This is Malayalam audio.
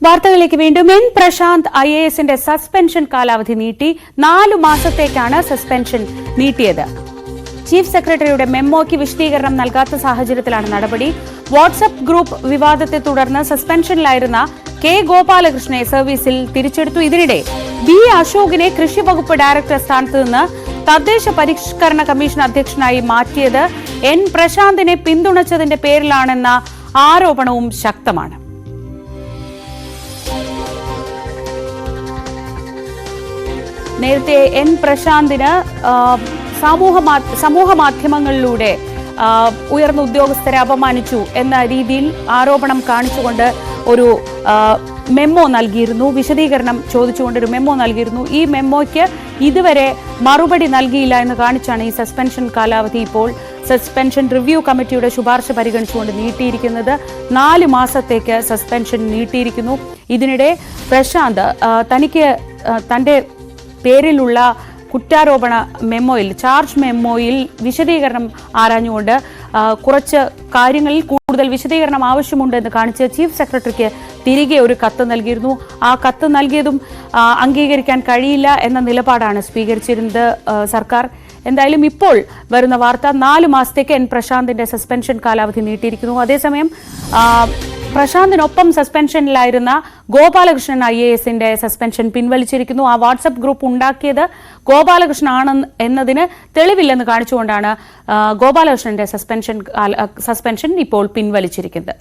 വാർത്തകളിലേക്ക് വീണ്ടും. എൻ പ്രശാന്ത് IASന്റെ സസ്പെൻഷൻ കാലാവധി നീട്ടി. 4 മാസത്തേക്കാണ് സസ്പെൻഷൻ നീട്ടിയത്. ചീഫ് സെക്രട്ടറിയുടെ മെമ്മോയ്ക്ക് വിശദീകരണം നൽകാത്ത സാഹചര്യത്തിലാണ് നടപടി. വാട്സ്ആപ്പ് ഗ്രൂപ്പ് വിവാദത്തെ തുടർന്ന് സസ്പെൻഷനിലായിരുന്ന കെ ഗോപാലകൃഷ്ണനെ സർവീസിൽ തിരിച്ചെടുത്തു. ഇതിനിടെ ബി അശോകിനെ കൃഷി വകുപ്പ് ഡയറക്ടർ സ്ഥാനത്ത് നിന്ന് തദ്ദേശ പരിഷ്കരണ കമ്മീഷൻ അധ്യക്ഷനായി മാറ്റിയത് എൻ പ്രശാന്തിനെ പിന്തുണച്ചതിന്റെ പേരിലാണെന്ന ആരോപണവും ശക്തമാണ്. നേരത്തെ എൻ പ്രശാന്തിന് സമൂഹ മാധ്യമങ്ങളിലൂടെ ഉയർന്ന ഉദ്യോഗസ്ഥരെ അപമാനിച്ചു എന്ന രീതിയിൽ ആരോപണം കാണിച്ചുകൊണ്ട് ഒരു മെമ്മോ നൽകിയിരുന്നു. വിശദീകരണം ചോദിച്ചുകൊണ്ടൊരു മെമ്മോ നൽകിയിരുന്നു. ഈ മെമ്മോയ്ക്ക് ഇതുവരെ മറുപടി നൽകിയില്ല എന്ന് കാണിച്ചാണ് ഈ സസ്പെൻഷൻ കാലാവധി ഇപ്പോൾ സസ്പെൻഷൻ റിവ്യൂ കമ്മിറ്റിയുടെ ശുപാർശ പരിഗണിച്ചുകൊണ്ട് നീട്ടിയിരിക്കുന്നത്. 4 മാസത്തേക്ക് സസ്പെൻഷൻ നീട്ടിയിരിക്കുന്നു. ഇതിനിടെ പ്രശാന്ത് തന്റെ പേരിലുള്ള കുറ്റാരോപണ മെമ്മോയിൽ, ചാർജ് മെമ്മോയിൽ വിശദീകരണം ആരാഞ്ഞുകൊണ്ട് കുറച്ച് കാര്യങ്ങളിൽ കൂടുതൽ വിശദീകരണം ആവശ്യമുണ്ടെന്ന് കാണിച്ച് ചീഫ് സെക്രട്ടറിക്ക് തിരികെ ഒരു കത്ത് നൽകിയിരുന്നു. ആ കത്ത് നൽകിയതും അംഗീകരിക്കാൻ കഴിയില്ല എന്ന നിലപാടാണ് സ്വീകരിച്ചിരുന്നത് സർക്കാർ. എന്തായാലും ഇപ്പോൾ വരുന്ന വാർത്ത 4 മാസത്തേക്ക് എൻ പ്രശാന്തിന്റെ സസ്പെൻഷൻ കാലാവധി നീട്ടിയിരിക്കുന്നു. അതേസമയം പ്രശാന്തിനൊപ്പം സസ്പെൻഷനിലായിരുന്ന ഗോപാലകൃഷ്ണൻ IASന്റെ സസ്പെൻഷൻ പിൻവലിച്ചിരിക്കുന്നു. ആ വാട്സ്ആപ്പ് ഗ്രൂപ്പ് ഉണ്ടാക്കിയത് ഗോപാലകൃഷ്ണൻ ആണ് എന്നതിന് തെളിവില്ലെന്ന് കാണിച്ചുകൊണ്ടാണ് ഗോപാലകൃഷ്ണന്റെ സസ്പെൻഷൻ ഇപ്പോൾ പിൻവലിച്ചിരിക്കുന്നത്.